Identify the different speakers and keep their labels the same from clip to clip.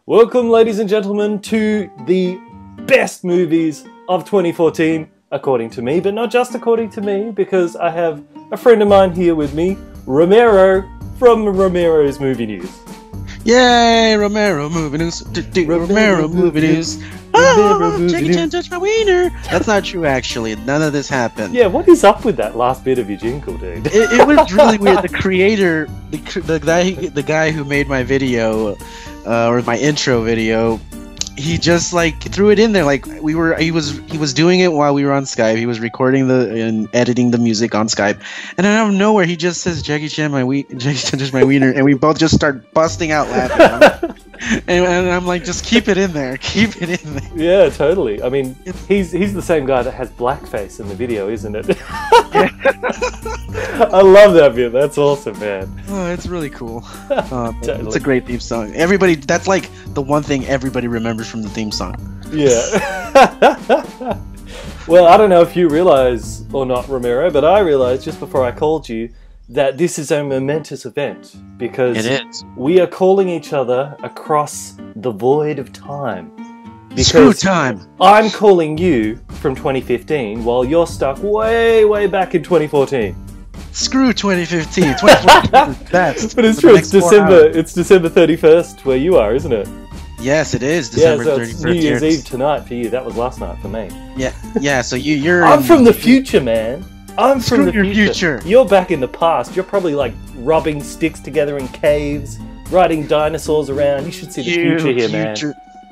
Speaker 1: Welcome, ladies and gentlemen, to the best movies of 2014, according to me, but not just according to me, because I have a friend of mine here with me, Romero, from Romero's Movie News.
Speaker 2: Yay, Romero Movie News. Romero Movie News. Oh, Jackie Chan touched my wiener. That's not true, actually. None of this happened.
Speaker 1: Yeah, what is up with that last bit of your jingle, dude?
Speaker 2: It was really weird. The creator, the guy who made my video, or my intro video, he just like threw it in there. Like he was doing it while we were on Skype. He was recording and editing the music on Skype, and out of nowhere he just says Jackie Chan touched my wiener, and we both just start busting out laughing. and I'm like, just keep it in there, keep it in there.
Speaker 1: Yeah, totally. I mean, he's the same guy that has blackface in the video, isn't it? I love that bit. That's awesome, man.
Speaker 2: Oh, it's really cool.
Speaker 1: Totally.
Speaker 2: It's a great theme song. That's like the one thing everybody remembers from the theme song.
Speaker 1: Yeah. Well, I don't know if you realize or not, Romero, but I realized just before I called you that this is a momentous event because
Speaker 2: It is.
Speaker 1: we are calling each other across the void of time.
Speaker 2: Screw time.
Speaker 1: I'm calling you from 2015 while you're stuck way, way back in 2014.
Speaker 2: Screw 2015. 2014 is the best.
Speaker 1: But it's
Speaker 2: For
Speaker 1: true.
Speaker 2: the
Speaker 1: It's
Speaker 2: next 4
Speaker 1: December.
Speaker 2: hours.
Speaker 1: It's December 31st where you are, isn't it?
Speaker 2: Yes, it is December
Speaker 1: yeah, so
Speaker 2: 31st.
Speaker 1: it's New Year's
Speaker 2: Yes.
Speaker 1: Eve tonight for you. That was last night for me.
Speaker 2: Yeah. So you're.
Speaker 1: I'm from the future, man. I'm from
Speaker 2: Screw
Speaker 1: the
Speaker 2: your
Speaker 1: future.
Speaker 2: future.
Speaker 1: You're back in the past. You're probably like rubbing sticks together in caves, riding dinosaurs around. You should see the future here, man.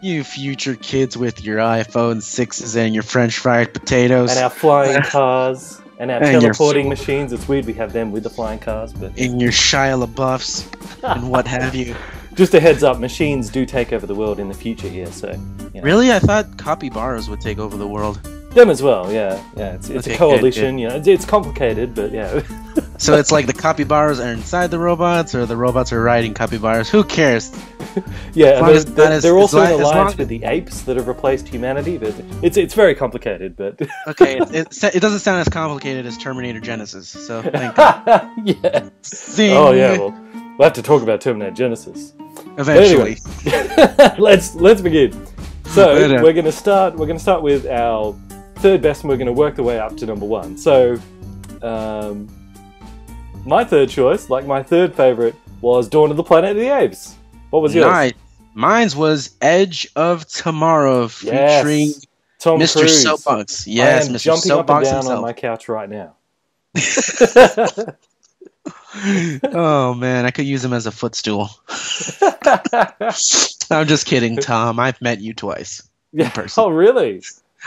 Speaker 2: You future kids with your iPhone 6s and your French fried potatoes.
Speaker 1: And our flying cars and our
Speaker 2: And your
Speaker 1: teleporting machines. It's weird we have them with the flying cars, but
Speaker 2: in your Shia LaBeoufs and what have you.
Speaker 1: just a heads up, machines do take over the world in the future here, so you know.
Speaker 2: Really? I thought capybaras would take over the world.
Speaker 1: Them as well, yeah. It's
Speaker 2: Okay,
Speaker 1: a coalition,
Speaker 2: good.
Speaker 1: you know. It's complicated, but yeah.
Speaker 2: So it's like the capybaras are inside the robots, or the robots are riding capybaras. Who cares?
Speaker 1: Yeah, and
Speaker 2: As long as
Speaker 1: they're also in
Speaker 2: as long
Speaker 1: alliance
Speaker 2: as-
Speaker 1: with the apes that have replaced humanity, but it's very complicated, but
Speaker 2: Okay, it doesn't sound as complicated as Terminator Genesis, so thank God.
Speaker 1: yeah.
Speaker 2: Zing.
Speaker 1: Oh yeah, well, we'll have to talk about Terminator Genesis.
Speaker 2: Eventually.
Speaker 1: Anyway, let's begin. So
Speaker 2: Better.
Speaker 1: we're gonna start with our third best, and we're gonna work the way up to number one. So, my third choice, like my third favorite, was Dawn of the Planet of the Apes. What was yours?
Speaker 2: Nice. Mine's was Edge of Tomorrow, featuring
Speaker 1: Tom
Speaker 2: Mr.
Speaker 1: Cruise.
Speaker 2: Soapbox. Yes,
Speaker 1: I am
Speaker 2: Mr.
Speaker 1: jumping
Speaker 2: Soapbox
Speaker 1: up and down
Speaker 2: himself.
Speaker 1: on my couch right now.
Speaker 2: Oh man, I could use him as a footstool. I'm just kidding, Tom. I've met you twice in person.
Speaker 1: Oh, really?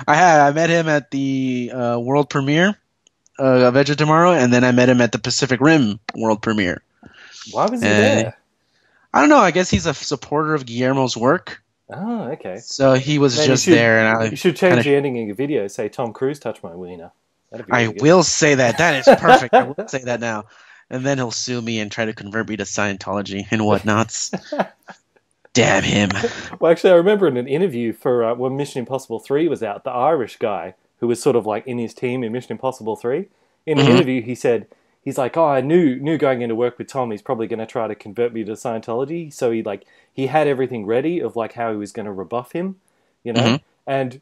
Speaker 2: I met him at the world premiere of Edge of Tomorrow, and then I met him at the Pacific Rim world premiere.
Speaker 1: Why was he there?
Speaker 2: I don't know. I guess he's a supporter of Guillermo's work.
Speaker 1: Oh, okay.
Speaker 2: So he was
Speaker 1: Man,
Speaker 2: just
Speaker 1: you should-
Speaker 2: there, and
Speaker 1: You should change
Speaker 2: kinda-
Speaker 1: the ending of your video. Say Tom Cruise touched my wiener. That'd be
Speaker 2: I
Speaker 1: really good.
Speaker 2: will say that. That is perfect. I will say that now. And then he'll sue me and try to convert me to Scientology and whatnots. Damn him.
Speaker 1: Well, actually, I remember in an interview for when Mission Impossible 3 was out, the Irish guy who was sort of like in his team in Mission Impossible 3, in an interview he said, he's like, oh, I knew going into work with Tom, he's probably going to try to convert me to Scientology. So he had everything ready of like how he was going to rebuff him, you know? And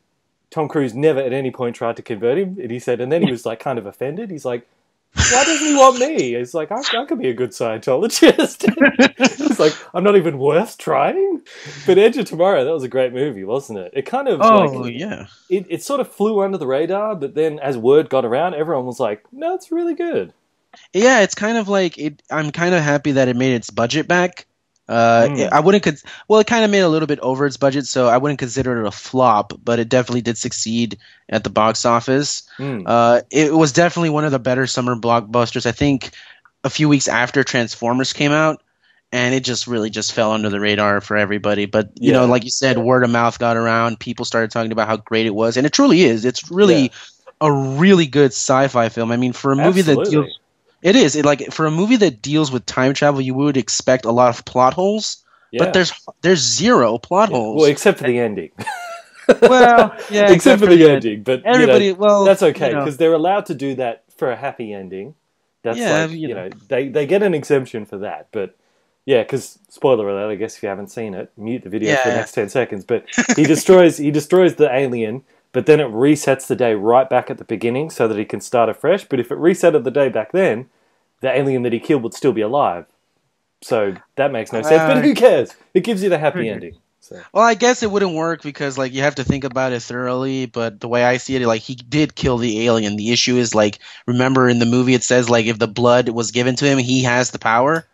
Speaker 1: Tom Cruise never at any point tried to convert him. And he said, and then he was like kind of offended. He's like, why doesn't he want me? He's like, I could be a good Scientologist. It's like, I'm not even worth trying. But Edge of Tomorrow, that was a great movie, wasn't it? It kind of
Speaker 2: Yeah.
Speaker 1: it sort of flew under the radar, but then as word got around, everyone was like, no, it's really good.
Speaker 2: Yeah, it's kind of like I'm kind of happy that it made its budget back. I wouldn't. It kind of made a little bit over its budget, so I wouldn't consider it a flop. But it definitely did succeed at the box office. It was definitely one of the better summer blockbusters. I think a few weeks after Transformers came out, and it just really just fell under the radar for everybody. But you know, like you said, word of mouth got around. People started talking about how great it was, and it truly is. It's really a really good sci-fi film. I mean, for a movie that deals. It is. For a movie that deals with time travel, you would expect a lot of plot holes, but there's zero plot holes.
Speaker 1: Well, except for the ending.
Speaker 2: Well, yeah,
Speaker 1: except for the ending. But
Speaker 2: everybody,
Speaker 1: that's okay because they're allowed to do that for a happy ending. That's they get an exemption for that. But Yeah, because spoiler alert, I guess if you haven't seen it, mute the video for the
Speaker 2: Yeah.
Speaker 1: next 10 seconds. But he destroys the alien, but then it resets the day right back at the beginning so that he can start afresh. But if it resetted the day back then, the alien that he killed would still be alive. So that makes no sense. But who cares? It gives you the happy ending. So
Speaker 2: Well, I guess it wouldn't work because like you have to think about it thoroughly. But the way I see it, like he did kill the alien. The issue is like, remember in the movie it says like if the blood was given to him, he has the power.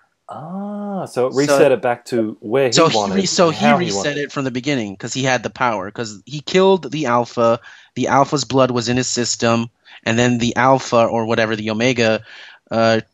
Speaker 1: so it reset it back to where he wanted.
Speaker 2: He reset it from the beginning because he had the power. Because he killed the alpha. The alpha's blood was in his system, and then the alpha or whatever the omega,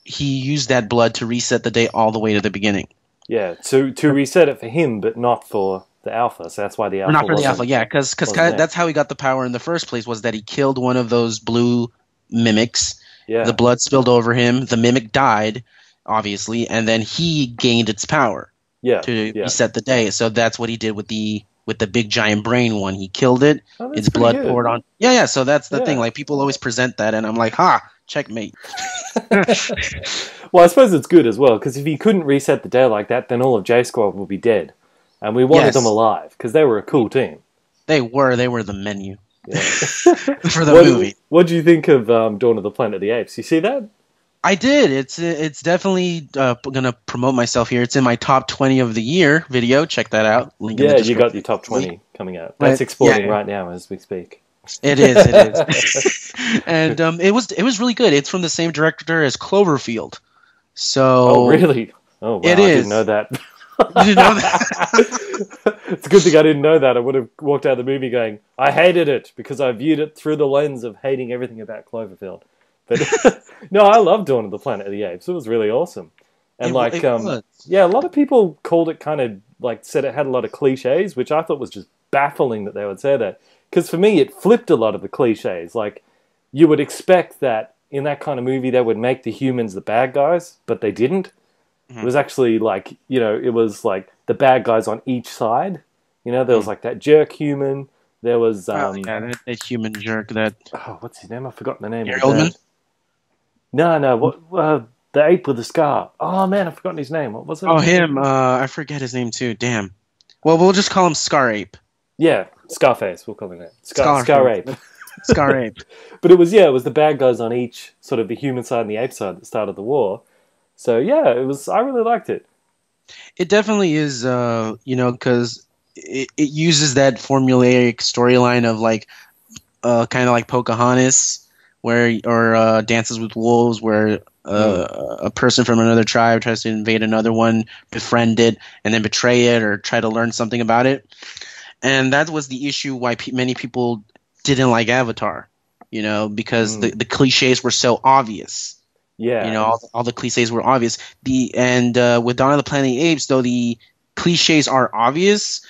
Speaker 2: he used that blood to reset the day all the way to the beginning.
Speaker 1: Yeah, to reset it for him, but not for the alpha. So that's why the alpha.
Speaker 2: Not for the alpha, yeah, because that's how he got the power in the first place. Was that he killed one of those blue mimics?
Speaker 1: Yeah.
Speaker 2: The blood spilled over him. The mimic died, obviously, and then he gained its power.
Speaker 1: Yeah.
Speaker 2: To reset the day. So that's what he did with the big giant brain one. He killed it. Its blood poured on. Yeah. So that's the thing. Like people always present that, and I'm like, checkmate.
Speaker 1: Well, I suppose it's good as well because if he couldn't reset the day like that, then all of J Squad would be dead, and we wanted them alive because they were a cool team.
Speaker 2: They were the menu.
Speaker 1: Yeah.
Speaker 2: For the movie.
Speaker 1: What do you think of Dawn of the Planet of the Apes? You see that?
Speaker 2: I did. It's definitely gonna promote myself here. It's in my top 20 of the year video. Check that out.
Speaker 1: Link in the description. You got your top 20 coming out. That's exploding right now as we speak.
Speaker 2: It is. And it was really good. It's from the same director as Cloverfield. So.
Speaker 1: Oh really? Oh wow! I didn't know that.
Speaker 2: You didn't know that?
Speaker 1: It's a good thing I didn't know that. I would have walked out of the movie going, I hated it because I viewed it through the lens of hating everything about Cloverfield. But no, I love Dawn of the Planet of the Apes. It was really awesome. And a lot of people called it kind of like said it had a lot of cliches, which I thought was just baffling that they would say that. Because for me, it flipped a lot of the cliches. Like you would expect that in that kind of movie they would make the humans the bad guys, but they didn't. Mm-hmm. It was actually like, it was like the bad guys on each side. There was like that jerk human. There was
Speaker 2: that human jerk
Speaker 1: what's his name? I've forgotten the name.
Speaker 2: Oldman?
Speaker 1: No. What? The ape with the scar. Oh man, I've forgotten his name. What was it?
Speaker 2: Oh, him. I forget his name too. Damn. Well, we'll just call him Scar Ape.
Speaker 1: Yeah, Scarface. We'll call him that. Scar Ape.
Speaker 2: Scar Ape.
Speaker 1: But it was the bad guys on each sort of the human side and the ape side that started the war. So yeah, it was. I really liked it.
Speaker 2: It definitely is. Because it uses that formulaic storyline of like, kind of like Pocahontas. Or Dances with Wolves, where a person from another tribe tries to invade another one, befriend it, and then betray it or try to learn something about it. And that was the issue why many people didn't like Avatar, because the cliches were so obvious.
Speaker 1: Yeah.
Speaker 2: All the cliches were obvious. With Dawn of the Planet of the Apes, though the cliches are obvious,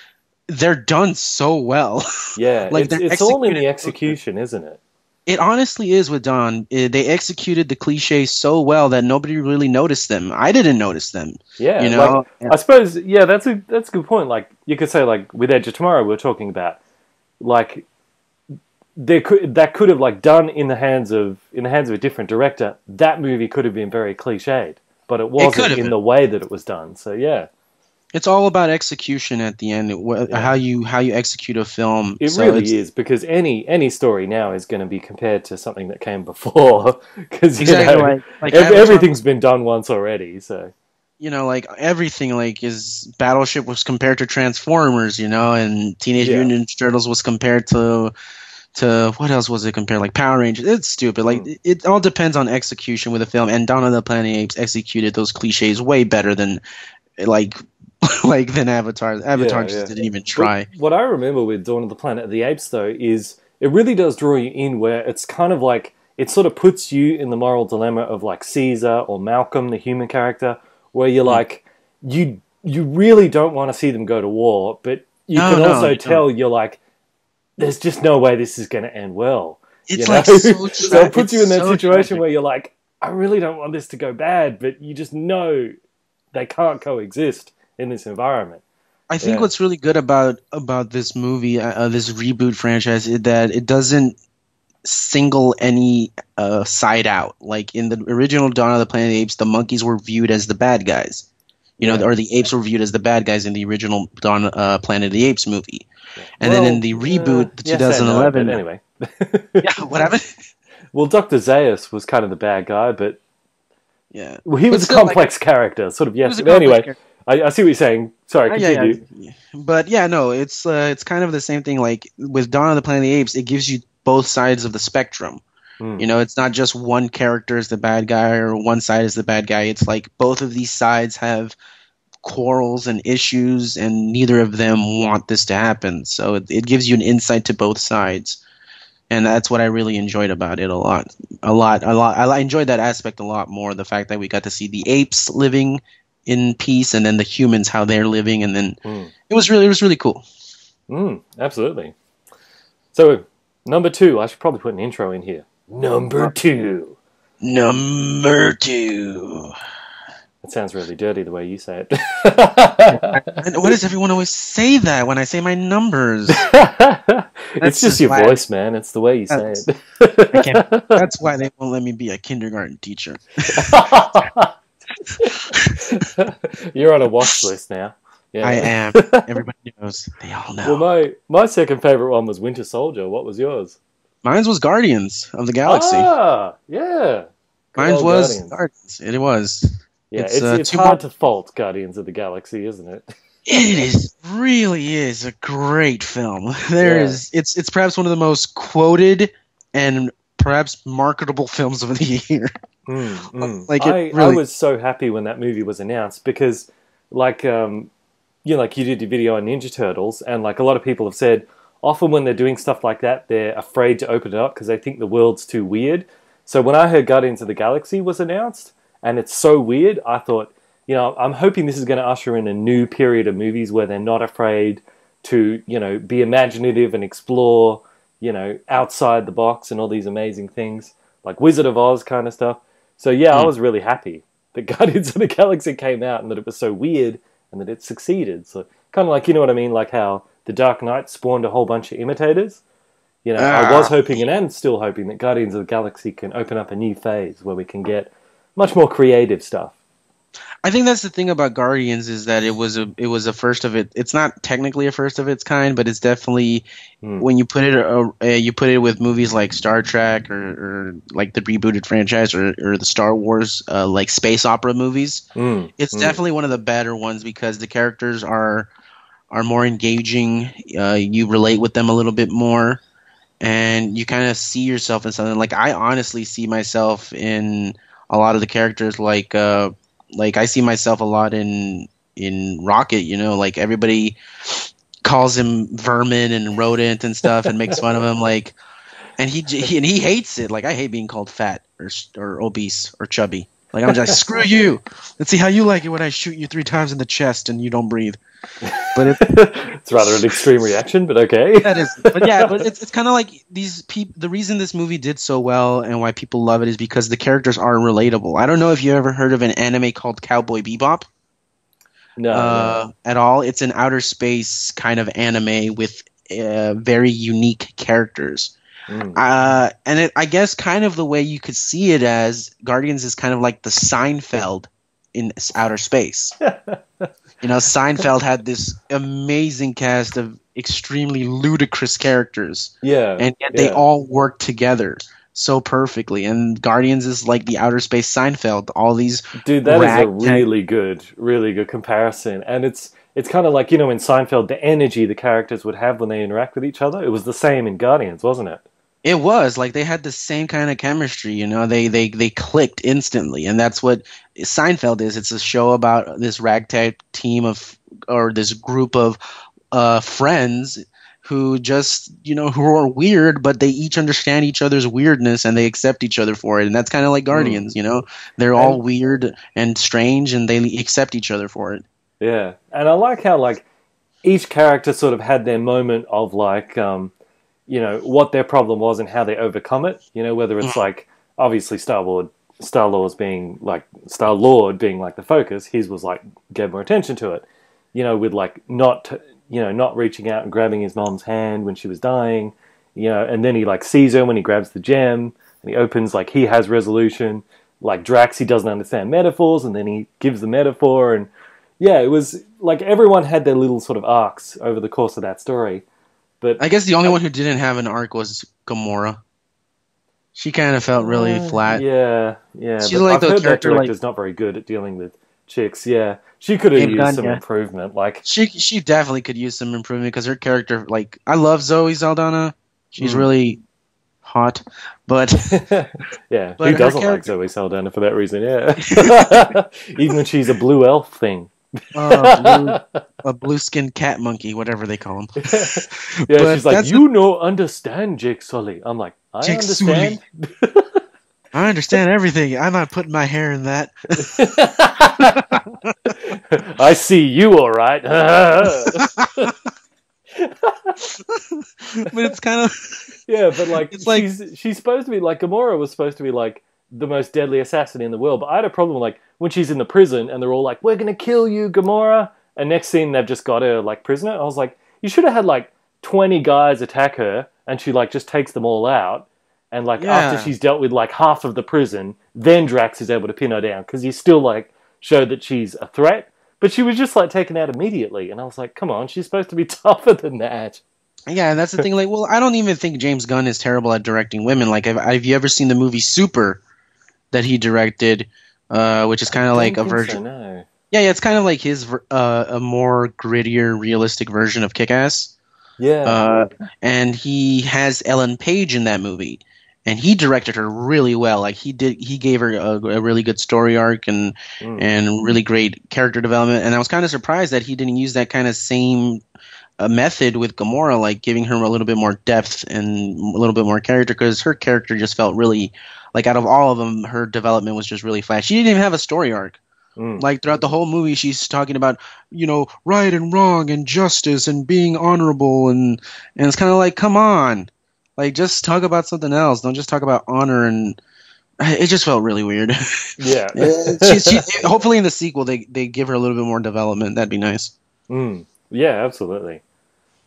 Speaker 2: they're done so well.
Speaker 1: Yeah, like it's all in the execution, isn't it?
Speaker 2: It honestly is with Dawn. They executed the cliches so well that nobody really noticed them. I didn't notice them.
Speaker 1: Yeah, I suppose. Yeah, that's a good point. Like you could say, like with Edge of Tomorrow, we were talking about, like that could have like done in the hands of a different director. That movie could have been very cliched, but it wasn't in the way that it was done. So yeah.
Speaker 2: It's all about execution at the end. How you execute a film.
Speaker 1: It really is, because any story now is going to be compared to something that came before, because everything's been done once already. So
Speaker 2: like everything, like is Battleship was compared to Transformers, and Teenage Mutant Ninja Turtles was compared to what else was it compared? Like Power Rangers. It's stupid. Like it all depends on execution with a film. And Dawn of the Planet of the Apes executed those cliches way better than than Avatar. Avatar just didn't even try.
Speaker 1: What I remember with Dawn of the Planet of the Apes, though, is it really does draw you in, where it's kind of like it sort of puts you in the moral dilemma of like Caesar or Malcolm, the human character, where you're like you really don't want to see them go to war, but you can also tell you're like, there's just no way this is going to end well.
Speaker 2: It's like so
Speaker 1: it puts you in that situation where you're like, I really don't want this to go bad, but you just know they can't coexist in this environment.
Speaker 2: I think what's really good about this movie, this reboot franchise, is that it doesn't single any side out. Like in the original Dawn of the Planet of the Apes, the monkeys were viewed as the bad guys. You know,
Speaker 1: Yeah.
Speaker 2: or the apes were viewed as the bad guys in the original Dawn Planet of the Apes movie.
Speaker 1: Yeah.
Speaker 2: And then in
Speaker 1: Well,
Speaker 2: the reboot, the
Speaker 1: yes and no, but
Speaker 2: 2011,
Speaker 1: anyway.
Speaker 2: yeah, what happened?
Speaker 1: Well, Dr. Zaius was kind of the bad guy, but
Speaker 2: Yeah,
Speaker 1: well, he
Speaker 2: but
Speaker 1: was a
Speaker 2: still, like,
Speaker 1: complex character, sort of,
Speaker 2: he
Speaker 1: yes.
Speaker 2: was a
Speaker 1: But
Speaker 2: complex
Speaker 1: anyway,
Speaker 2: character.
Speaker 1: I see what you're saying. Sorry,
Speaker 2: Yeah, yeah,
Speaker 1: continue.
Speaker 2: yeah. But yeah, no, it's kind of the same thing. Like with Dawn of the Planet of the Apes, it gives you both sides of the spectrum.
Speaker 1: Mm,
Speaker 2: You know, it's not just one character is the bad guy or one side is the bad guy. It's like both of these sides have quarrels and issues, and neither of them want this to happen. So it gives you an insight to both sides, and that's what I really enjoyed about it a lot, a lot, a lot. I enjoyed that aspect a lot more. The fact that we got to see the apes living in peace, and then the humans how they're living, and then
Speaker 1: mm,
Speaker 2: it was really cool.
Speaker 1: absolutely. So, number two, I should probably put an intro in here. Number two.
Speaker 2: Number two.
Speaker 1: That sounds really dirty the way you say
Speaker 2: And why does everyone always say that when I say my numbers?
Speaker 1: it. It's just your
Speaker 2: why
Speaker 1: voice, man. It's the way you say
Speaker 2: that's,
Speaker 1: it.
Speaker 2: I can't. That's why they won't let me be a kindergarten teacher.
Speaker 1: You're on a watch list now. Yeah.
Speaker 2: I am. Everybody knows. They all know.
Speaker 1: Well, my second favorite one was Winter Soldier. What was yours?
Speaker 2: Mine was Guardians of the Galaxy.
Speaker 1: Ah, yeah. Good
Speaker 2: Mine
Speaker 1: old
Speaker 2: was
Speaker 1: Guardians.
Speaker 2: Guardians. It was.
Speaker 1: Yeah,
Speaker 2: It's
Speaker 1: it's
Speaker 2: two
Speaker 1: hard to fault Guardians of the Galaxy, isn't it?
Speaker 2: It is really is a great film. It's perhaps one of the most quoted and perhaps marketable films of the year. Like
Speaker 1: I
Speaker 2: it really.
Speaker 1: was so happy when that movie was announced because, like, like you did your video on Ninja Turtles, and like a lot of people have said, often when they're doing stuff like that, they're afraid to open it up because they think the world's too weird. So when I heard Guardians of the Galaxy was announced, and it's so weird, I thought, I'm hoping this is going to usher in a new period of movies where they're not afraid to, be imaginative and explore, outside the box and all these amazing things, like Wizard of Oz kind of stuff. So yeah, I was really happy that Guardians of the Galaxy came out and that it was so weird and that it succeeded. So kind of like, you know what I mean? Like how The Dark Knight spawned a whole bunch of imitators. I was hoping and am still hoping that Guardians of the Galaxy can open up a new phase where we can get much more creative stuff.
Speaker 2: I think that's the thing about Guardians is that it was a first of it. It's not technically a first of its kind, but it's definitely when you put it with movies like Star Trek or like the rebooted franchise or the Star Wars like space opera movies. It's definitely one of the better ones because the characters are more engaging. You relate with them a little bit more, and you kind of see yourself in something. Like I honestly see myself in a lot of the characters like I see myself a lot in Rocket, like everybody calls him vermin and rodent and stuff and makes fun of him and he hates it. Like I hate being called fat or obese or chubby. Like I'm just screw you. Let's see how you like it when I shoot you 3 times in the chest and you don't breathe. But
Speaker 1: it's rather an extreme reaction, but okay.
Speaker 2: That is, but yeah, but it's kind of like these people. The reason this movie did so well and why people love it is because the characters are relatable. I don't know if you ever heard of an anime called Cowboy Bebop.
Speaker 1: No.
Speaker 2: At all. It's an outer space kind of anime with very unique characters. I guess kind of the way you could see it as Guardians is kind of like the Seinfeld in outer space. Seinfeld had this amazing cast of extremely ludicrous characters.
Speaker 1: Yeah.
Speaker 2: And yet they all work together so perfectly. And Guardians is like the outer space Seinfeld. All these
Speaker 1: Dude, that is a really good comparison. And it's kind of like, in Seinfeld, the energy the characters would have when they interact with each other, it was the same in Guardians, wasn't it?
Speaker 2: It was like they had the same kind of chemistry, they clicked instantly, and that's what Seinfeld is. It's a show about this ragtag team or this group of friends who just who are weird, but they each understand each other's weirdness and they accept each other for it, and that's kind of like Guardians. They're all weird and strange, and they accept each other for it.
Speaker 1: Yeah, and I like how each character sort of had their moment of what their problem was and how they overcome it. Whether it's obviously Star-Lord being Star-Lord being the focus, his was gave more attention to it. With not reaching out and grabbing his mom's hand when she was dying. And then he sees her when he grabs the gem and he opens he has resolution. Like Drax, he doesn't understand metaphors, and then he gives the metaphor, and Yeah, it was like everyone had their little sort of arcs over the course of that story. But
Speaker 2: I guess the only one who didn't have an arc was Gamora. She kind of felt really flat.
Speaker 1: yeah, yeah.
Speaker 2: She's
Speaker 1: But
Speaker 2: like
Speaker 1: I've
Speaker 2: the
Speaker 1: heard that
Speaker 2: character like
Speaker 1: director's not very good at dealing with chicks. Yeah, she could have
Speaker 2: James
Speaker 1: used
Speaker 2: Gunn,
Speaker 1: some
Speaker 2: yeah.
Speaker 1: improvement. Like,
Speaker 2: She definitely could use some improvement because her character, like, I love Zoe Saldana. She's really hot, but
Speaker 1: yeah, who
Speaker 2: but her
Speaker 1: doesn't like
Speaker 2: character,
Speaker 1: Zoe Saldana for that reason? Yeah, even when she's a blue elf thing.
Speaker 2: blue, a blue-skinned cat monkey, whatever they call him.
Speaker 1: Yeah,
Speaker 2: But
Speaker 1: she's like,
Speaker 2: that's
Speaker 1: you know, understand, Jake Sully. I'm like, I
Speaker 2: Jake Sully.
Speaker 1: understand.
Speaker 2: I understand everything. I'm not putting my hair in that.
Speaker 1: I see you, all right.
Speaker 2: But it's kind of
Speaker 1: Yeah, but like
Speaker 2: it's like
Speaker 1: she's supposed to be like Gamora was supposed to be like the most deadly assassin in the world. But I had a problem like when she's in the prison and they're all like, "We're gonna kill you, Gamora," and next scene they've just got her like prisoner. I was like, you should have had like 20 guys attack her, and she like just takes them all out. And like after she's dealt with like half of the prison, then Drax is able to pin her down because he still like showed that she's a threat. But she was just like taken out immediately, and I was like, come on, she's supposed to be tougher than that.
Speaker 2: Yeah, and that's the thing. Like, well, I don't even think James Gunn is terrible at directing women. Like, have you ever seen the movie Super that he directed, which is kind of like a version?
Speaker 1: So, no.
Speaker 2: Yeah, it's kind of like his a more grittier, realistic version of Kick-Ass.
Speaker 1: Yeah.
Speaker 2: And he has Ellen Page in that movie, and he directed her really well. Like he gave her a really good story arc and really great character development. And I was kind of surprised that he didn't use that kind of same method with Gamora, like giving her a little bit more depth and a little bit more character, because her character just felt really like out of all of them, her development was just really flat. She didn't even have a story arc. Like throughout the whole movie, she's talking about, you know, right and wrong and justice and being honorable, and it's kind of like, come on, like just talk about something else. Don't just talk about honor. And it just felt really weird.
Speaker 1: Yeah.
Speaker 2: she hopefully in the sequel they give her a little bit more development. That'd be nice.
Speaker 1: Yeah, absolutely.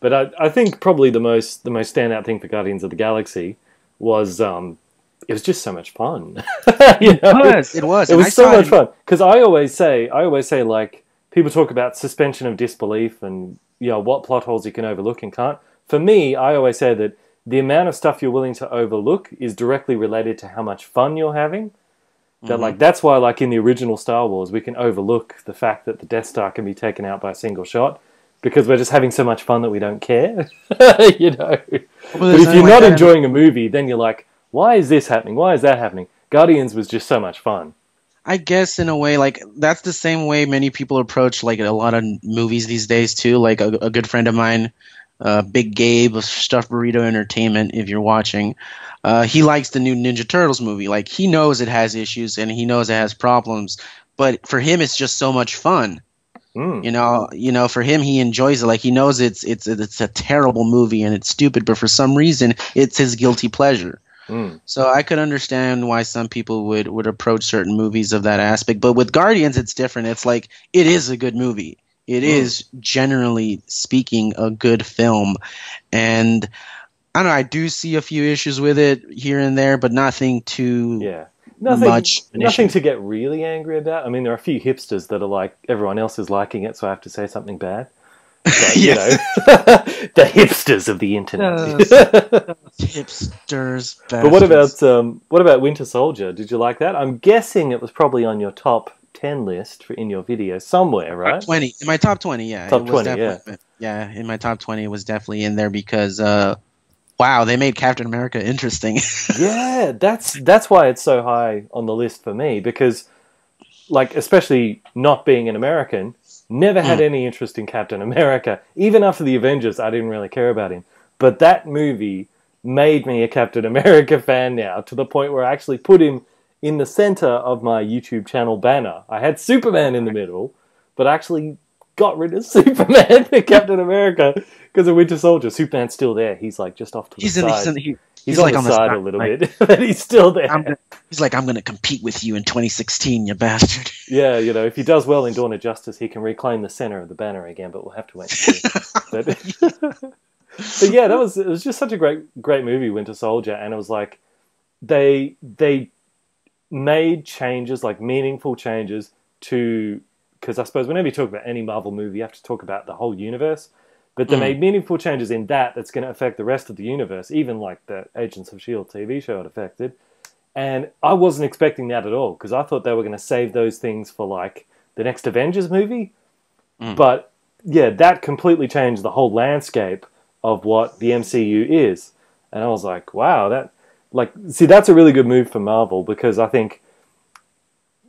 Speaker 1: But I think probably the most standout thing for Guardians of the Galaxy was it was just so much fun.
Speaker 2: It was. It
Speaker 1: was so much fun because I always say like people talk about suspension of disbelief and what plot holes you can overlook and can't. For me, I always say that the amount of stuff you're willing to overlook is directly related to how much fun you're having. That like that's why like in the original Star Wars we can overlook the fact that the Death Star can be taken out by a single shot because we're just having so much fun that we don't care. But if you're not enjoying a movie, then you're like, why is this happening? Why is that happening? Guardians was just so much fun.
Speaker 2: I guess in a way, like that's the same way many people approach like a lot of movies these days too. Like a good friend of mine, Big Gabe of Stuffed Burrito Entertainment, if you're watching, he likes the new Ninja Turtles movie. Like he knows it has issues and he knows it has problems, but for him it's just so much fun. You know, for him he enjoys it. Like he knows it's a terrible movie and it's stupid, but for some reason it's his guilty pleasure. So I could understand why some people would approach certain movies of that aspect. But with Guardians, it's different. It's like it is a good movie. It is, generally speaking, a good film. And I don't know, I do see a few issues with it here and there, but nothing too much.
Speaker 1: Nothing to get really angry about. I mean, there are a few hipsters that are like, everyone else is liking it, so I have to say something bad. But, the hipsters of the internet.
Speaker 2: Hipsters.
Speaker 1: Bastards. But what about Winter Soldier? Did you like that? I'm guessing it was probably on your top 10 list in your video somewhere, right?
Speaker 2: Top 20. In my top 20, yeah.
Speaker 1: Top 20,
Speaker 2: yeah. In my top 20, it was definitely in there because, wow, they made Captain America interesting.
Speaker 1: Yeah, that's why it's so high on the list for me because, like, especially not being an American. Never had any interest in Captain America. Even after the Avengers, I didn't really care about him. But that movie made me a Captain America fan now, to the point where I actually put him in the center of my YouTube channel banner. I had Superman in the middle, but I actually got rid of Superman for Captain America because of Winter Soldier. Superman's still there. He's like just off to the side. He's like on the side a little bit, but he's still there.
Speaker 2: He's like, I'm going to compete with you in 2016, you bastard.
Speaker 1: Yeah, if he does well in Dawn of Justice, he can reclaim the center of the banner again, but we'll have to wait and see. But yeah, it was just such a great movie, Winter Soldier, and it was like they made changes, like meaningful changes to because I suppose whenever you talk about any Marvel movie, you have to talk about the whole universe. But they made meaningful changes in that's going to affect the rest of the universe, even like the Agents of S.H.I.E.L.D. TV show it affected. And I wasn't expecting that at all, because I thought they were going to save those things for like the next Avengers movie. But yeah, that completely changed the whole landscape of what the MCU is. And I was like, wow, that's a really good move for Marvel, because I think,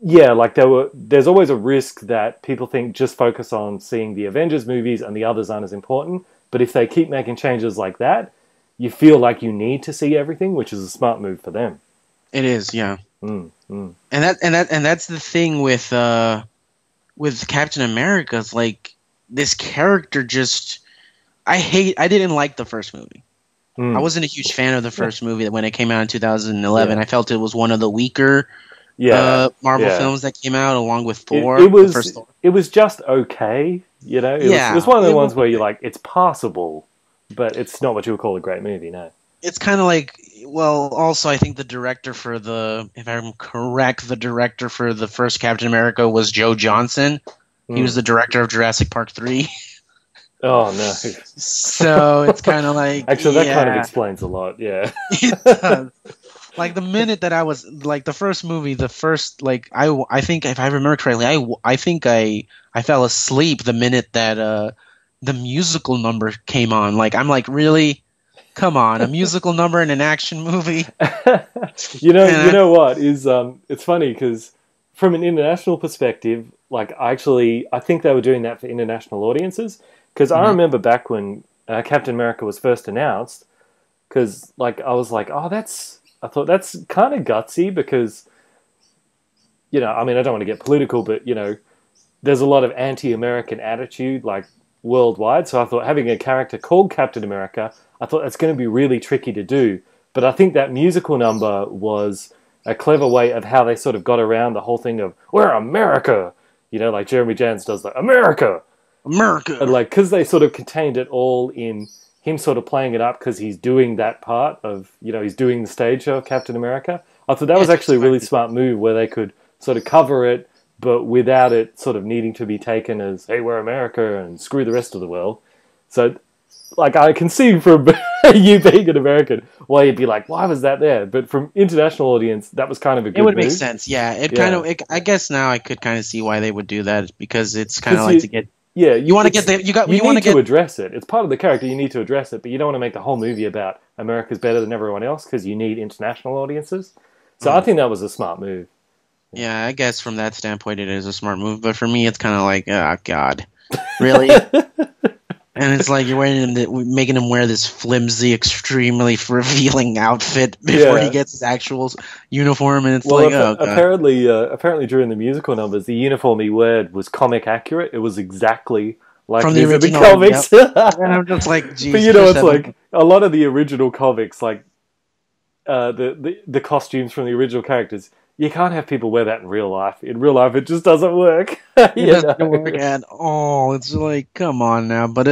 Speaker 1: yeah, like there's always a risk that people think just focus on seeing the Avengers movies and the others aren't as important. But if they keep making changes like that, you feel like you need to see everything, which is a smart move for them.
Speaker 2: It is, yeah. And that's the thing with Captain America's, like, this character just, I didn't like the first movie. I wasn't a huge fan of the first movie when it came out in 2011. I felt it was one of the weaker Marvel films that came out, along with Thor.
Speaker 1: It was just okay, you know. It was one of the ones where you're like, it's passable, but it's not what you would call a great movie. No,
Speaker 2: it's kind of like, well, also I think the director for if I'm correct, the director for the first Captain America was Joe Johnston. He was the director of Jurassic Park 3.
Speaker 1: Oh no!
Speaker 2: So it's kind of like,
Speaker 1: actually, that kind of explains a lot. Yeah,
Speaker 2: it does. Like the minute that I was like the first movie, I think if I remember correctly, I think I fell asleep the minute that the musical number came on. Like I'm like, really? Come on, a musical number in an action movie?
Speaker 1: you know what is it's funny because from an international perspective, like I think they were doing that for international audiences, because I remember back when Captain America was first announced, because like I was like, I thought that's kind of gutsy, because, you know, I mean, I don't want to get political, but, you know, there's a lot of anti-American attitude, like, worldwide. So I thought having a character called Captain America, I thought that's going to be really tricky to do. But I think that musical number was a clever way of how they sort of got around the whole thing of, we're America! You know, like Jeremy Jans does, like, America! And, like, because they sort of contained it all in him sort of playing it up because he's doing that part of, you know, he's doing the stage show of Captain America. I thought that was actually a really smart move where they could sort of cover it, but without it sort of needing to be taken as, hey, we're America and screw the rest of the world. So, like, I can see from you being an American why you'd be like, why was that there? But from international audience, that was kind of a good move.
Speaker 2: It would make sense, yeah. I guess now I could kind of see why they would do that, because it's kind of like to get...
Speaker 1: Yeah,
Speaker 2: you want to get the you
Speaker 1: need to address it. It's part of the character. You need to address it, but you don't want to make the whole movie about America's better than everyone else, because you need international audiences. So I think that was a smart move.
Speaker 2: Yeah, I guess from that standpoint, it is a smart move. But for me, it's kind of like, oh god, really? And it's like you're making him wear this flimsy, extremely revealing outfit before he gets his actual uniform, and it's
Speaker 1: apparently during the musical numbers, the uniform he wore was comic accurate. It was exactly like
Speaker 2: from the original
Speaker 1: comics.
Speaker 2: Yep. And I'm just like, geez,
Speaker 1: but you know, it's like a lot of the original comics, like the costumes from the original characters. You can't have people wear that in real life. In real life, it just doesn't work.
Speaker 2: It doesn't work at all. It's like, come on now. But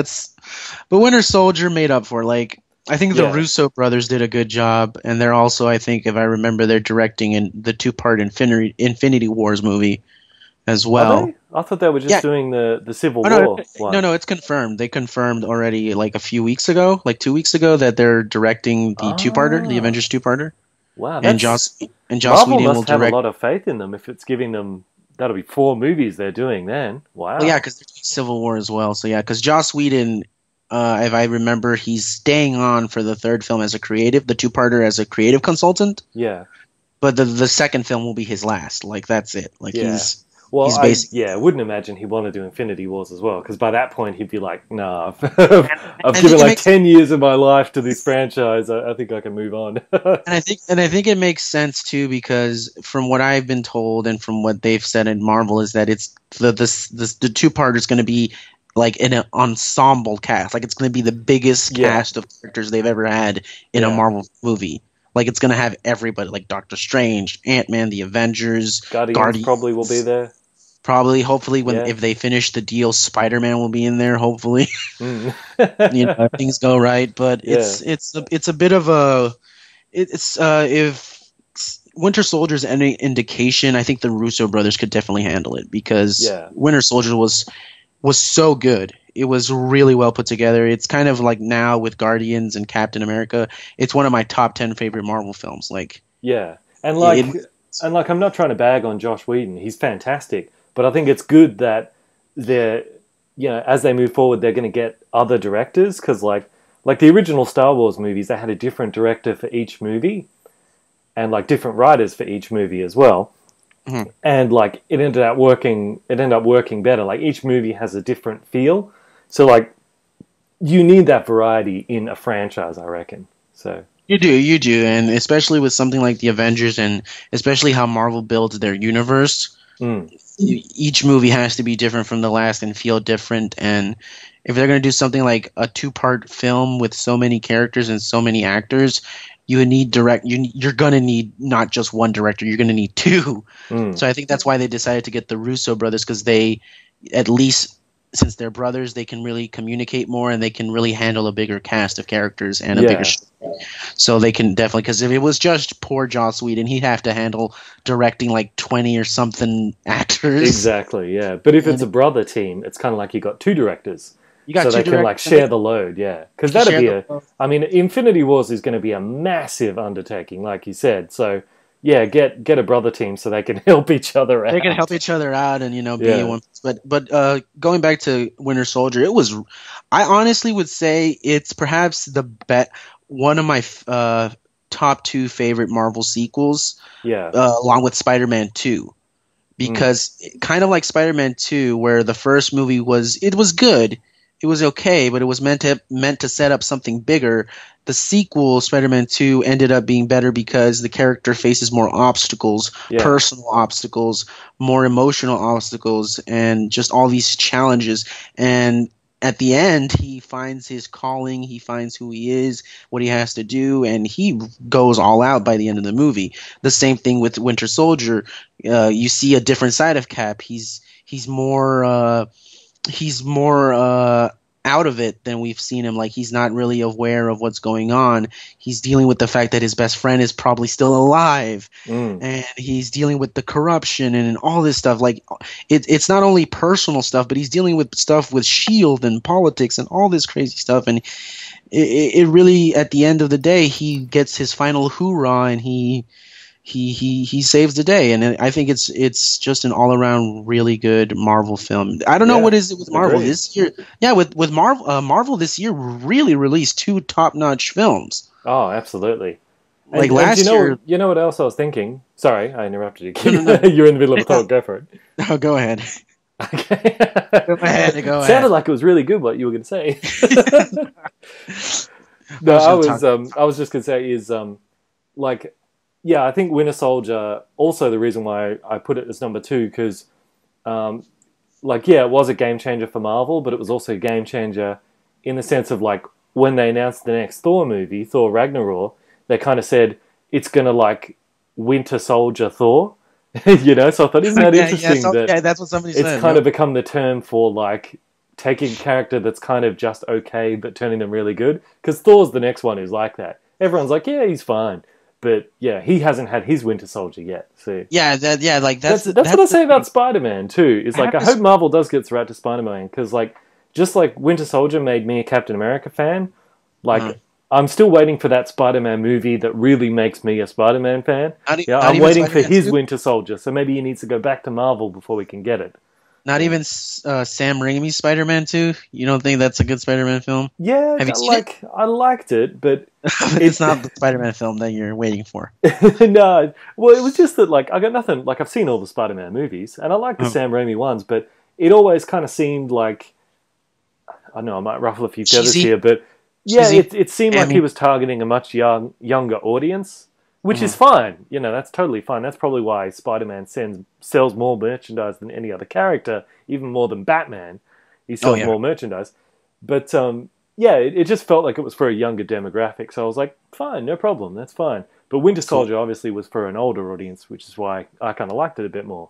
Speaker 2: Winter Soldier made up for it. Like, I think the Russo brothers did a good job, and they're also, I think, if I remember, they're directing in the 2-part Infinity Wars movie as well.
Speaker 1: I thought they were just doing the Civil War one.
Speaker 2: No, it's confirmed. They confirmed already, like a few weeks ago, like 2 weeks ago, that they're directing the 2-parter, the Avengers 2-parter.
Speaker 1: Wow,
Speaker 2: and Joss
Speaker 1: Marvel
Speaker 2: Whedon
Speaker 1: must
Speaker 2: will
Speaker 1: have
Speaker 2: direct.
Speaker 1: a lot of faith in them if it's giving them. That'll be 4 movies they're doing then. Wow.
Speaker 2: Well, yeah, because they're doing Civil War as well. So yeah, because Joss Whedon, if I remember, he's staying on for the 3rd film as the 2-parter as a creative consultant.
Speaker 1: Yeah.
Speaker 2: But the second film will be his last. Like that's it. Like he's
Speaker 1: I wouldn't imagine he'd want to do Infinity Wars as well, because by that point he'd be like, nah, I've given like 10 years of my life to this franchise. I think I can move on.
Speaker 2: and I think it makes sense too, because from what I've been told and from what they've said in Marvel is that it's the 2-parter is going to be like an ensemble cast. Like it's going to be the biggest cast of characters they've ever had in a Marvel movie. Like it's going to have everybody, like Doctor Strange, Ant-Man, the Avengers, Guardians
Speaker 1: probably will be there.
Speaker 2: Probably, hopefully, if they finish the deal, Spider-Man will be in there. Hopefully, if things go right. But it's a bit of a if Winter Soldier's any indication, I think the Russo brothers could definitely handle it because
Speaker 1: Yeah.
Speaker 2: Winter Soldier was so good. It was really well put together. It's kind of like now with Guardians and Captain America. It's one of my top 10 favorite Marvel films. Like,
Speaker 1: Yeah. And
Speaker 2: it,
Speaker 1: I'm not trying to bag on Josh Whedon. He's fantastic, but I think it's good that they're, as they move forward, they're going to get other directors because like the original Star Wars movies, they had a different director for each movie and like different writers for each movie as well.
Speaker 2: Mhm.
Speaker 1: And like it ended up working better. Like each movie has a different feel. So like you need that variety in a franchise, I reckon. So
Speaker 2: you do, and especially with something like the Avengers, and especially how Marvel builds their universe.
Speaker 1: mm,
Speaker 2: Each movie has to be different from the last and feel different. And if they're going to do something like a two-part film with so many characters and so many actors, you would need you're going to need not just one director, you're going to need two.
Speaker 1: mm,
Speaker 2: So I think that's why they decided to get the Russo brothers, because they, at least since they're brothers, they can really communicate more and they can really handle a bigger cast of characters and a bigger
Speaker 1: yeah,
Speaker 2: story. So they can definitely, because if it was just poor Joss Whedon, he'd have to handle directing like 20 or something actors.
Speaker 1: exactly. Yeah, but if it's
Speaker 2: And
Speaker 1: a brother team, it's kind of like you got two directors,
Speaker 2: you got
Speaker 1: so
Speaker 2: two
Speaker 1: they can like
Speaker 2: directors.
Speaker 1: share the load. Yeah, because
Speaker 2: They can
Speaker 1: that'd
Speaker 2: share
Speaker 1: be
Speaker 2: the-
Speaker 1: I mean, Infinity Wars is going to be a massive undertaking, like you said. So yeah, get a brother team so they can help each other
Speaker 2: They can
Speaker 1: out.
Speaker 2: help each other out and be
Speaker 1: Yeah.
Speaker 2: one. But going back to Winter Soldier, I honestly would say it's perhaps one of my top two favorite Marvel sequels,
Speaker 1: Yeah.
Speaker 2: along with Spider-Man 2.
Speaker 1: Mm.
Speaker 2: Because kind of like Spider-Man 2, where the first movie was good, it was okay, but it was meant to set up something bigger. The sequel, Spider-Man 2, ended up being better because the character faces more obstacles,
Speaker 1: Yeah.
Speaker 2: personal obstacles, more emotional obstacles, and just all these challenges. And at the end, he finds his calling, he finds who he is, what he has to do, and he goes all out by the end of the movie. The same thing with Winter Soldier. You see a different side of Cap. He's more out of it than we've seen him. Like, he's not really aware of what's going on. He's dealing with the fact that his best friend is probably still alive,
Speaker 1: Mm.
Speaker 2: and he's dealing with the corruption and all this stuff. Like, it's not only personal stuff, but he's dealing with stuff with Shield and politics and all this crazy stuff. And it really, at the end of the day, he gets his final hoorah, and he saves the day. And I think it's just an all around really good Marvel film. I don't know
Speaker 1: Yeah.
Speaker 2: what is it with Marvel
Speaker 1: Agreed.
Speaker 2: this year. Yeah, with Marvel this year really released two top notch films.
Speaker 1: Oh, absolutely.
Speaker 2: Like
Speaker 1: And
Speaker 2: last year.
Speaker 1: you know what else I was thinking? Sorry, I interrupted
Speaker 2: No,
Speaker 1: you.
Speaker 2: no, no.
Speaker 1: You're in the middle of a thought. Go for it.
Speaker 2: Oh, go ahead.
Speaker 1: Okay.
Speaker 2: Go ahead. Go
Speaker 1: Sounded
Speaker 2: ahead.
Speaker 1: like it was really good what you were going to say. No,
Speaker 2: I was gonna talk-
Speaker 1: I was just going to say is like yeah, I think Winter Soldier also the reason why I put it as number 2 because like yeah, it was a game changer for Marvel, but it was also a game changer in the sense of like when they announced the next Thor movie, Thor Ragnarok, they kind of said it's going to like Winter Soldier Thor. So I thought, isn't that interesting that
Speaker 2: that's what somebody
Speaker 1: it's
Speaker 2: said.
Speaker 1: kind of become the term for like taking a character that's kind of just okay but turning them really good? Because Thor's the next one who's like that. Everyone's like, yeah, he's fine, but yeah, he hasn't had his Winter Soldier yet. So
Speaker 2: like
Speaker 1: that's what I say about Spider-Man too. Is like I hope Marvel does get through to Spider-Man because like just like Winter Soldier made me a Captain America fan, like. I'm still waiting for that Spider-Man movie that really makes me a Spider-Man fan. I'm waiting for his
Speaker 2: 2?
Speaker 1: Winter Soldier, so maybe he needs to go back to Marvel before we can get it.
Speaker 2: Not even Sam Raimi's Spider-Man 2? You don't think that's a good Spider-Man film?
Speaker 1: Yeah,
Speaker 2: Have you seen it?
Speaker 1: I liked it, but
Speaker 2: It's not the Spider-Man film that you're waiting for.
Speaker 1: no. Well, it was just that like I got nothing. Like I've seen all the Spider-Man movies, and I like the Sam Raimi ones, but it always kind of seemed like I know I might ruffle a few feathers
Speaker 2: Cheesy.
Speaker 1: here, but yeah,
Speaker 2: Cheesy.
Speaker 1: it seemed like he was targeting a much younger audience, which is fine. That's totally fine. That's probably why Spider-Man sells more merchandise than any other character, even more than Batman. He sells more merchandise. But yeah, it just felt like it was for a younger demographic. So I was like, fine, no problem, that's fine. But Winter Soldier obviously was for an older audience, which is why I kind of liked it a bit more.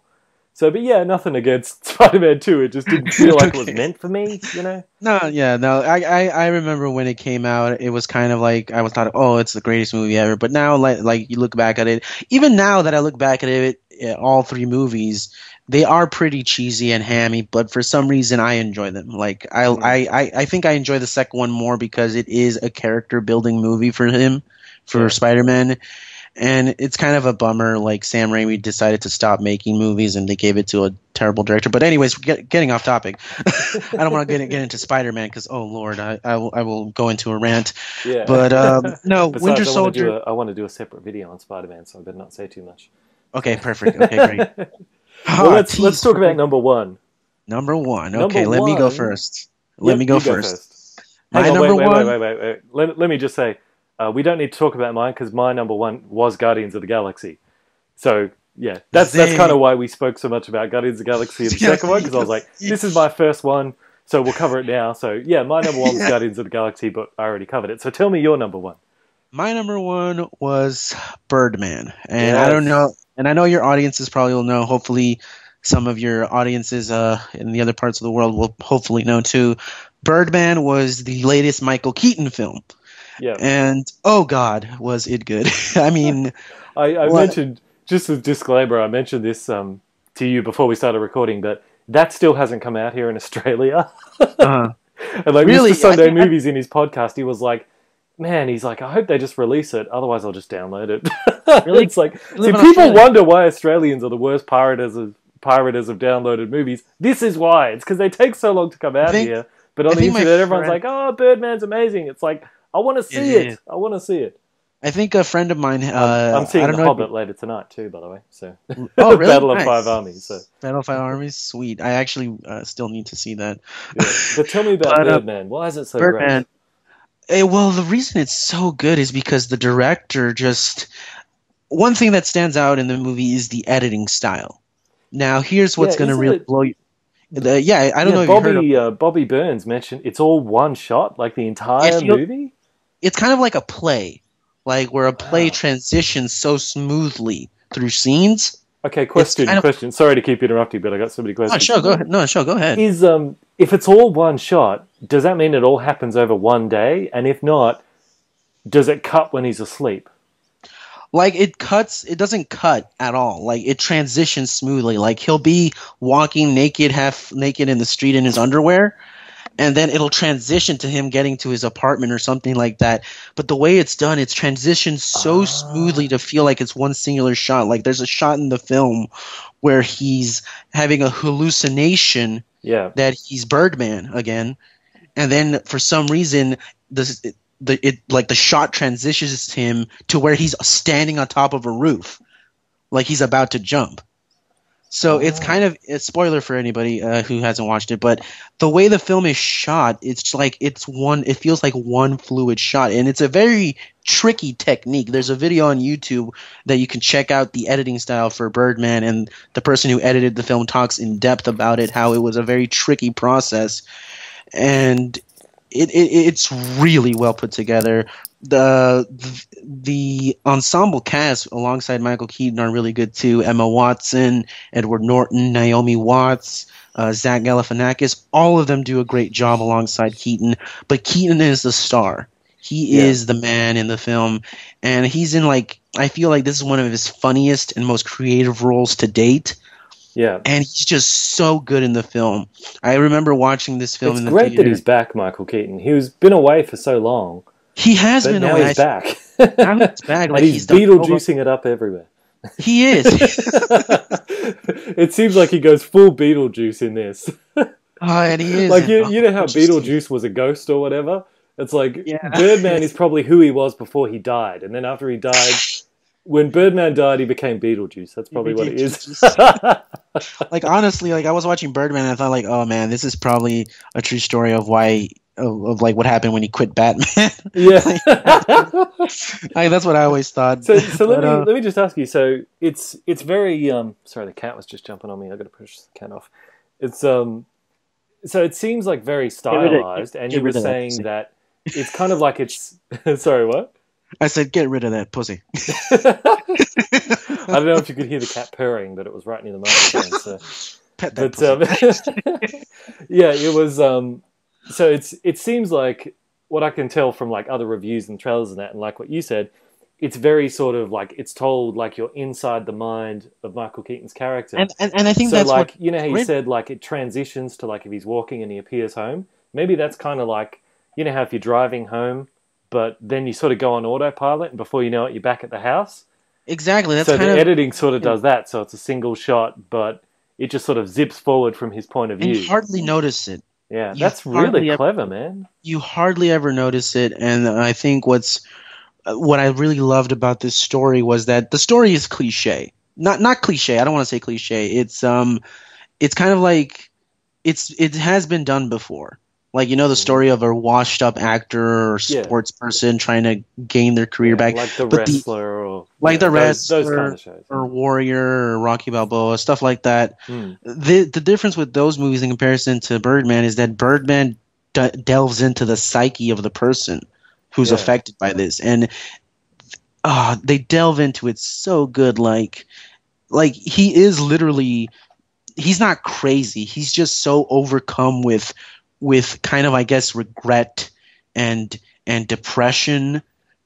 Speaker 1: So, but yeah, nothing against Spider-Man 2. It just didn't feel like it was meant for me, you know?
Speaker 2: No. I remember when it came out, it was kind of like I was thought, oh, it's the greatest movie ever. But now, like you look back at it, even now that I look back at it, all three movies, they are pretty cheesy and hammy. But for some reason, I enjoy them. Like I think I enjoy the second one more because it is a character building movie for him, for Spider-Man. And it's kind of a bummer, like Sam Raimi decided to stop making movies and they gave it to a terrible director. But anyways, getting off topic. I don't want to get into Spider-Man because, oh Lord, I will go into a rant.
Speaker 1: Yeah.
Speaker 2: But no,
Speaker 1: Besides,
Speaker 2: Winter Soldier.
Speaker 1: I want to do a separate video on Spider-Man, so I better not say too much.
Speaker 2: Okay, perfect. Okay, great.
Speaker 1: Well, let's talk about number one.
Speaker 2: Number one. Okay, let me go first. Let me go first.
Speaker 1: Hang on, wait. Let me just say, we don't need to talk about mine because my number one was Guardians of the Galaxy. So, yeah, that's kind of why we spoke so much about Guardians of the Galaxy in the second one, because I was like, this is my first one, so we'll cover it now. So, yeah, my number one was Guardians of the Galaxy, but I already covered it. So tell me your number one.
Speaker 2: My number one was Birdman. And I don't know, and I know your audiences probably will know, hopefully some of your audiences in the other parts of the world will hopefully know too. Birdman was the latest Michael Keaton film.
Speaker 1: Yeah.
Speaker 2: And, oh God, was it good. I mean...
Speaker 1: I mentioned, just a disclaimer, I mentioned this to you before we started recording, but that still hasn't come out here in Australia. And like
Speaker 2: really?
Speaker 1: Mr. Sunday Movies in his podcast, he was like, man, he's like, I hope they just release it, otherwise I'll just download it. Really? It's like, see, people wonder why Australians are the worst pirates of downloaded movies. This is why. It's because they take so long to come out here. But on the internet, everyone's like, oh, Birdman's amazing. It's like, I want to see it. I want to see it.
Speaker 2: I think a friend of mine...
Speaker 1: I'm seeing The Hobbit later tonight too, by the way. So,
Speaker 2: oh, really?
Speaker 1: Battle of Five Armies. So.
Speaker 2: Battle of Five Armies? Sweet. I actually still need to see that.
Speaker 1: Yeah. But tell me about Birdman. Why is it so
Speaker 2: Birdman,
Speaker 1: great?
Speaker 2: Well, the reason it's so good is because the director just... One thing that stands out in the movie is the editing style. Now, here's what's going to really blow you... I don't know if you heard of...
Speaker 1: Bobby Burns mentioned it's all one shot, like the entire movie?
Speaker 2: It's kind of like a play, like where a play transitions so smoothly through scenes.
Speaker 1: Okay, question. Sorry to keep interrupting, but I got so many questions.
Speaker 2: Oh, sure, go ahead. No, sure, go ahead.
Speaker 1: Is if it's all one shot, does that mean it all happens over one day? And if not, does it cut when he's asleep?
Speaker 2: Like it doesn't cut at all. Like it transitions smoothly. Like he'll be walking half naked in the street in his underwear, and then it'll transition to him getting to his apartment or something like that. But the way it's done, it's transitioned so smoothly to feel like it's one singular shot. Like there's a shot in the film where he's having a hallucination that he's Birdman again, and then for some reason the shot transitions him to where he's standing on top of a roof, like he's about to jump. So it's kind of a spoiler for anybody who hasn't watched it, but the way the film is shot, it's like it feels like one fluid shot, and it's a very tricky technique. There's a video on YouTube that you can check out the editing style for Birdman, and the person who edited the film talks in depth about it, how it was a very tricky process, and it's really well put together. The ensemble cast alongside Michael Keaton are really good too. Emma Watson, Edward Norton, Naomi Watts, Zach Galifianakis, all of them do a great job alongside Keaton. But Keaton is the star. He is the man in the film, and he's in I feel like this is one of his funniest and most creative roles to date. Yeah, and he's just so good in the film. I remember watching this film in the theater. It's great
Speaker 1: that he's back, Michael Keaton. He's been away for so long.
Speaker 2: He has been away.
Speaker 1: Now he's back.
Speaker 2: Now he's back.
Speaker 1: Like he's Beetlejuicing it up everywhere.
Speaker 2: He is.
Speaker 1: It seems like he goes full Beetlejuice in this.
Speaker 2: And he is.
Speaker 1: Like you know how Beetlejuice was a ghost or whatever? It's like Birdman is probably who he was before he died, and then after he died. When Birdman died, he became Beetlejuice. That's probably what it is.
Speaker 2: Honestly, I was watching Birdman and I thought, oh man, this is probably a true story of what happened when he quit Batman. Yeah, that's what I always thought.
Speaker 1: So let me just ask you. So it's very sorry, the cat was just jumping on me. I got to push the cat off. It's so it seems like very stylized, and you were saying that it's kind of like it's sorry, what?
Speaker 2: I said, get rid of that pussy.
Speaker 1: I don't know if you could hear the cat purring, but it was right near the microphone. So.
Speaker 2: Pet that
Speaker 1: Yeah, it was. So it seems like what I can tell from like other reviews and trailers and that, and like what you said, it's very sort of like it's told like you're inside the mind of Michael Keaton's character.
Speaker 2: And I think
Speaker 1: so
Speaker 2: that's
Speaker 1: like
Speaker 2: what
Speaker 1: you know how you said like it transitions to like if he's walking and he appears home. Maybe that's kind of like you know how if you're driving home, but then you sort of go on autopilot, and before you know it, you're back at the house.
Speaker 2: Exactly. That's
Speaker 1: so
Speaker 2: kind
Speaker 1: the
Speaker 2: of
Speaker 1: editing sort of does that. So it's a single shot, but it just sort of zips forward from his point of view.
Speaker 2: And you hardly notice it.
Speaker 1: Yeah, that's really clever, man.
Speaker 2: You hardly ever notice it, and I think what I really loved about this story was that the story is cliche. Not cliche. I don't want to say cliche. It's kind of like it has been done before. Like the story of a washed up actor or sports person trying to gain their career back,
Speaker 1: like The Wrestler, or
Speaker 2: those
Speaker 1: kind of shows,
Speaker 2: or Warrior, or Rocky Balboa, stuff like that. The difference with those movies in comparison to Birdman is that Birdman delves into the psyche of the person who's affected by this, and they delve into it so good. Like he is literally, he's not crazy. He's just so overcome with kind of, I guess, regret and depression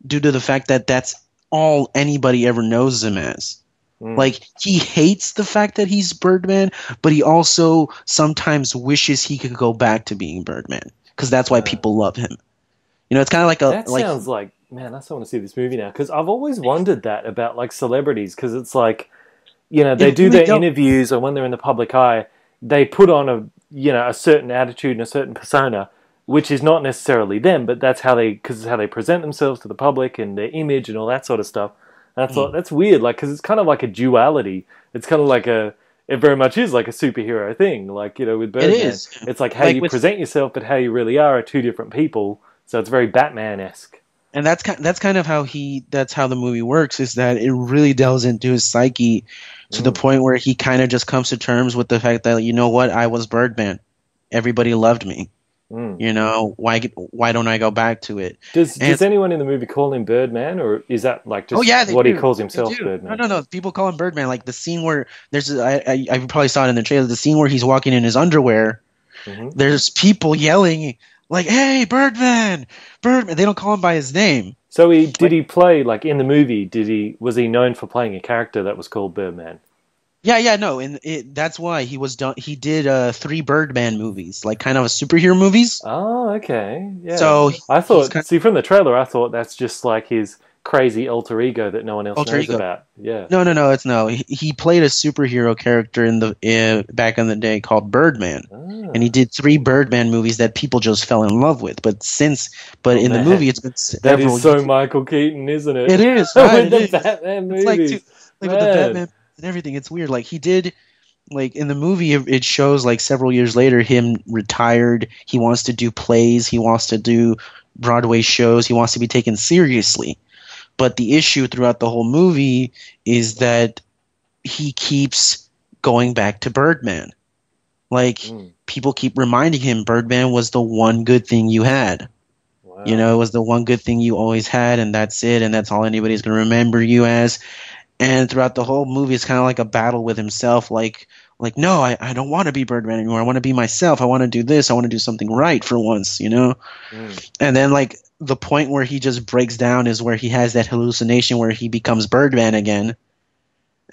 Speaker 2: due to the fact that that's all anybody ever knows him as. Like, he hates the fact that he's Birdman, but he also sometimes wishes he could go back to being Birdman because that's why people love him. It's kind of like
Speaker 1: that sounds like, man, that's I want to see this movie now, because I've always wondered that about like celebrities, because it's like, they do their interviews, or when they're in the public eye, they put on a certain attitude and a certain persona, which is not necessarily them, but that's because it's how they present themselves to the public and their image and all that sort of stuff. And I thought that's weird, like, because it's kind of like a duality. It's kind of like it very much is like a superhero thing, like with Birdman.
Speaker 2: It is.
Speaker 1: It's like how you present yourself, but how you really are two different people. So it's very Batman-esque.
Speaker 2: And that's kind of how that's how the movie works, is that it really delves into his psyche to the point where he kind of just comes to terms with the fact that, what, I was Birdman. Everybody loved me. Why don't I go back to it?
Speaker 1: Does anyone in the movie call him Birdman, or is that like just what he calls himself, Birdman?
Speaker 2: No. People call him Birdman. Like the scene where I probably saw it in the trailer. The scene where he's walking in his underwear. There's people yelling like, "Hey, Birdman, Birdman!" They don't call him by his name.
Speaker 1: So did he play, like in the movie? Was he known for playing a character that was called Birdman?
Speaker 2: Yeah, no, and that's why he was done. He did 3 Birdman movies, like kind of a superhero movies.
Speaker 1: Oh, okay, yeah.
Speaker 2: So
Speaker 1: I thought, from the trailer, I thought that's just like his crazy alter ego that no one else knows about. Yeah.
Speaker 2: No, it's no. He played a superhero character in the back in the day called Birdman, and he did 3 Birdman movies that people just fell in love with. But in the movie, it's been
Speaker 1: several. That is so Michael Keaton, isn't it?
Speaker 2: It is.
Speaker 1: Right? With the Batman movies,
Speaker 2: it's like with the Batman and everything. It's weird. Like he did. Like in the movie, it shows like several years later him retired. He wants to do plays. He wants to do Broadway shows. He wants to be taken seriously. But the issue throughout the whole movie is that he keeps going back to Birdman. Like, people keep reminding him Birdman was the one good thing you had. Wow. It was the one good thing you always had, and that's it, and that's all anybody's going to remember you as. And throughout the whole movie, it's kind of like a battle with himself. Like no, I don't want to be Birdman anymore. I want to be myself. I want to do this. I want to do something right for once, And then, like, the point where he just breaks down is where he has that hallucination where he becomes Birdman again.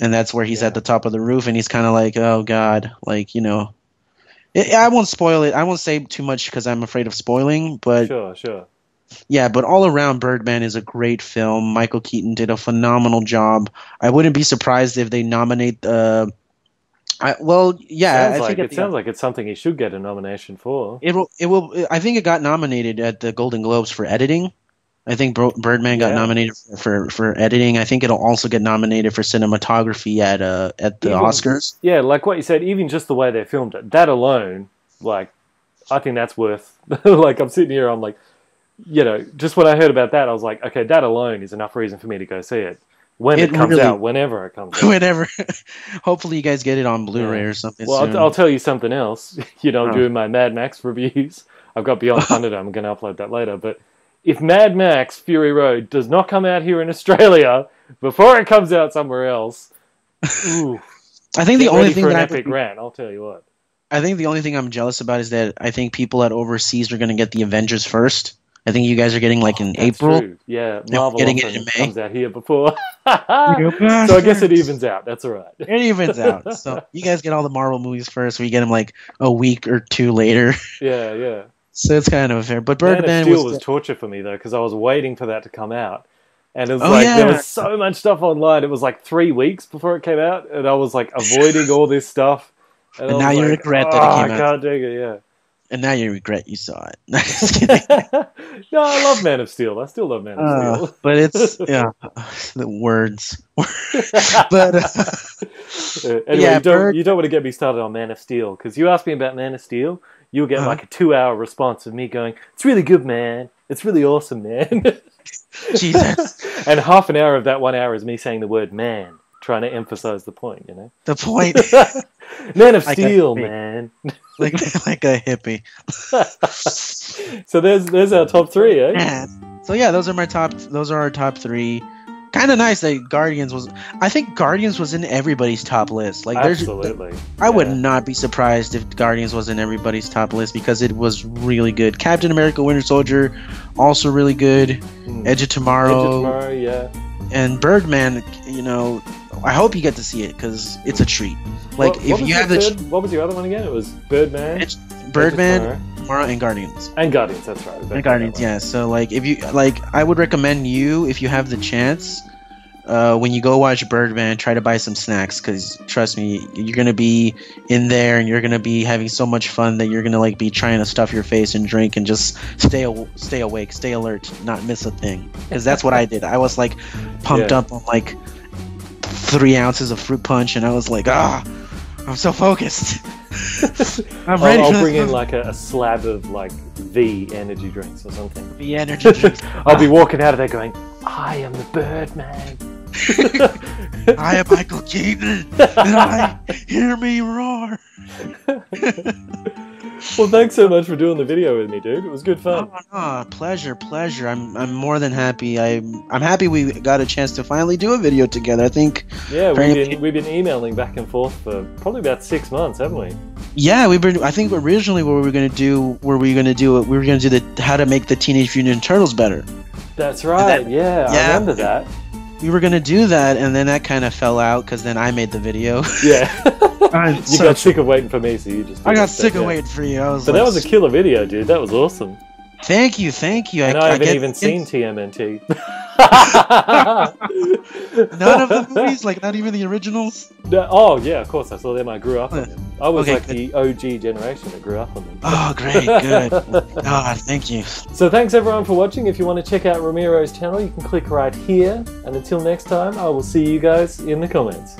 Speaker 2: And that's where he's at the top of the roof, and he's kind of like, oh, God. Like, I won't spoil it. I won't say too much because I'm afraid of spoiling. But
Speaker 1: Sure.
Speaker 2: Yeah, but all around, Birdman is a great film. Michael Keaton did a phenomenal job. I wouldn't be surprised if they nominate
Speaker 1: it sounds like it's something he should get a nomination for.
Speaker 2: It will. I think it got nominated at the Golden Globes for editing. I think Birdman got nominated for editing. I think it'll also get nominated for cinematography at the Oscars.
Speaker 1: Yeah, like what you said, even just the way they filmed it, that alone, like, I think that's worth. Like, I'm sitting here, I'm like, just when I heard about that, I was like, okay, that alone is enough reason for me to go see it. Whenever it comes out.
Speaker 2: Whenever. Hopefully you guys get it on Blu-ray or something.
Speaker 1: Well, I'll tell you something else. Doing my Mad Max reviews. I've got Beyond Thunder. I'm going to upload that later. But if Mad Max Fury Road does not come out here in Australia before it comes out somewhere else, Ooh,
Speaker 2: I think the
Speaker 1: get
Speaker 2: only
Speaker 1: ready
Speaker 2: thing
Speaker 1: for an
Speaker 2: that
Speaker 1: epic rant. I'll tell you what.
Speaker 2: I think the only thing I'm jealous about is that I think people at overseas are going to get the Avengers first. I think you guys are getting like in
Speaker 1: That's
Speaker 2: April,
Speaker 1: true. Yeah,
Speaker 2: and we're
Speaker 1: Marvel
Speaker 2: getting it
Speaker 1: often
Speaker 2: in May.
Speaker 1: comes out here before.
Speaker 2: You
Speaker 1: So I guess it
Speaker 2: bastards.
Speaker 1: evens out. That's all right.
Speaker 2: It evens out. So you guys get all the Marvel movies first. We get them like a week or two later.
Speaker 1: Yeah, yeah.
Speaker 2: So it's kind of fair. But
Speaker 1: Man of
Speaker 2: Birdman
Speaker 1: Steel
Speaker 2: was.
Speaker 1: was torture for me though, because I was waiting for that to come out, and it was
Speaker 2: Oh
Speaker 1: like there
Speaker 2: yeah.
Speaker 1: was so much stuff online. It was like 3 weeks before it came out, and I was like avoiding all this stuff. And I
Speaker 2: And
Speaker 1: was
Speaker 2: now you
Speaker 1: like,
Speaker 2: regret
Speaker 1: oh,
Speaker 2: that it
Speaker 1: I
Speaker 2: came out.
Speaker 1: can't take it. Yeah.
Speaker 2: And now you regret you saw it. Just kidding.
Speaker 1: No, I love Man of Steel. I still love Man of Steel.
Speaker 2: But it's the words. But
Speaker 1: Anyway,
Speaker 2: yeah,
Speaker 1: you don't want to get me started on Man of Steel, because you asked me about Man of Steel, you'll get like a 2-hour response of me going, "It's really good, man. It's really awesome, man."
Speaker 2: Jesus.
Speaker 1: And half an hour of that 1 hour is me saying the word "man," trying to emphasize the point. You know,
Speaker 2: The point.
Speaker 1: Man of
Speaker 2: Like a
Speaker 1: Steel,
Speaker 2: hippie.
Speaker 1: man.
Speaker 2: like a hippie.
Speaker 1: So there's our top three, eh?
Speaker 2: Man. So yeah, those are our top three. Kind of nice that Guardians was. I think Guardians was in everybody's top list. Like,
Speaker 1: Absolutely.
Speaker 2: I would not be surprised if Guardians was in everybody's top list because it was really good. Captain America: Winter Soldier, also really good. Edge of Tomorrow,
Speaker 1: yeah.
Speaker 2: and Birdman. You know, I hope you get to see it because it's a treat. Like, if you have
Speaker 1: what was your other one again? It was Birdman,
Speaker 2: Birdman, Tomorrow, and Guardians.
Speaker 1: and Guardians. That's right.
Speaker 2: And Guardians, yeah. So like, if you like, I would recommend you, if you have the chance, when you go watch Birdman, try to buy some snacks because trust me, you're gonna be in there and you're gonna be having so much fun that you're gonna like be trying to stuff your face and drink and just stay awake, stay alert, not miss a thing. Because that's what I did. I was like pumped up on like 3 ounces of fruit punch, and I was like, I'm so focused. I'm ready.
Speaker 1: I'll bring in like a slab of like V energy drinks or something.
Speaker 2: The energy drinks.
Speaker 1: I'll be walking out of there going, "I am the Birdman."
Speaker 2: I am Michael Keaton, and I hear me roar.
Speaker 1: Well, thanks so much for doing the video with me, dude. It was good fun.
Speaker 2: Pleasure. I'm more than happy. I'm happy we got a chance to finally do a video together. I think.
Speaker 1: Yeah, we've been emailing back and forth for probably about 6 months, haven't we?
Speaker 2: Yeah, I think originally what we were gonna do the how to make the Teenage Mutant Ninja Turtles better.
Speaker 1: That's right. I remember that.
Speaker 2: We were gonna do that, and then that kind of fell out because then I made the video.
Speaker 1: Yeah. You got sick of waiting for me, so you just.
Speaker 2: I got sick of waiting for you.
Speaker 1: But that was a killer video, dude. That was awesome.
Speaker 2: Thank you.
Speaker 1: And I haven't even seen TMNT.
Speaker 2: None of the movies, like not even the originals.
Speaker 1: No, oh yeah, of course I saw them. I grew up on them. I was
Speaker 2: Okay,
Speaker 1: like the OG generation that grew up on them.
Speaker 2: Oh, great, good. Thank you.
Speaker 1: So thanks everyone for watching. If you want to check out Romero's channel, you can click right here. And until next time, I will see you guys in the comments.